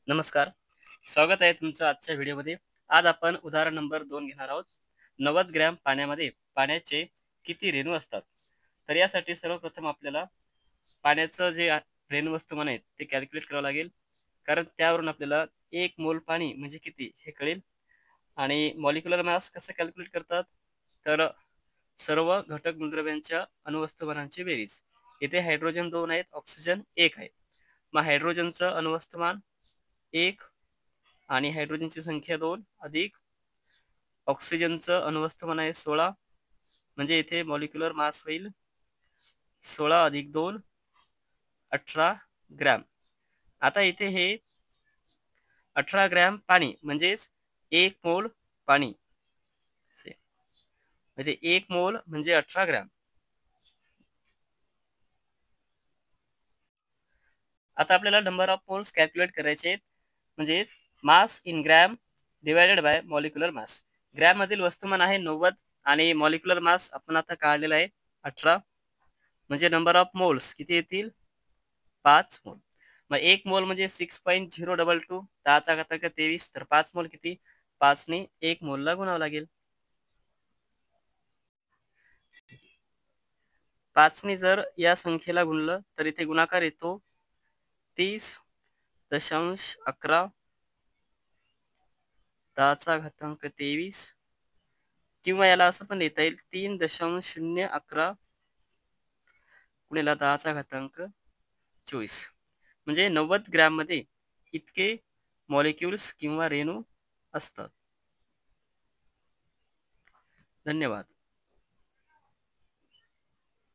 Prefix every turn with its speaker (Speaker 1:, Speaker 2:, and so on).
Speaker 1: नमस्कार. स्वागत आहे तुमचं आजच्या व्हिडिओमध्ये. आज आपण उदाहरण नंबर 2 घेणार आहोत. 90 ग्रॅम पाण्यामध्ये पाण्याचे किती रेणू असतात? तर यासाठी सर्वप्रथम आपल्याला पाण्याचं जे रेणू वस्तुमान आहे ते कॅल्क्युलेट करावं लागेल. कारण त्यावरून आपल्याला 1 मोल पाणी म्हणजे किती हे कळेल. आणि मॉलिक्युलर मास कसं कॅल्क्युलेट करतात? तर सर्व घटक मूलद्रव्यांच्या अणुवस्तुमानांची बेरीज. इथे हायड्रोजन 2 आहेत, ऑक्सिजन 1 आहे. मग हायड्रोजनचं अणुवस्तुमान 1 आणि हायड्रोजनची संख्या 2 अधिक ऑक्सिजनचं अणुवस्तुमान आहे 16, म्हणजे इथे मॉलिक्युलर मास होईल 16 अधिक 2 18 ग्रॅम. आता इथे हे 18 ग्रॅम पाणी म्हणजेच 1 मोल पाणी म्हणजे 1 मोल म्हणजे 18 ग्रॅम. आता आपल्याला नंबर ऑफ मोल्स कॅल्क्युलेट करायचे आहेत, म्हणजे mass in gram divided by molecular mass. Gram मधील वस्तुमान आहे 90 आणि मॉलिक्युलर मास आपण आता काढलेला आहे 18, म्हणजे नंबर ऑफ मोल्स किती येतील? 5 मोल. मग 1 मोल म्हणजे 6.022 10चा घातांक 23, तर 5 मोल किती? 5 ने 1 मोलला गुणावं लागेल. 5 ने जर या संख्येला गुणलं तर इथे गुणाकार येतो 30.11 10चा घातांक 23, किंवा याला असं पण लिहिता येईल 3.011 गुणिले 10चा घातांक 24. म्हणजे 90 ग्रॅम मध्ये इतके मॉलिक्युल्स किंवा रेणू असतात. धन्यवाद.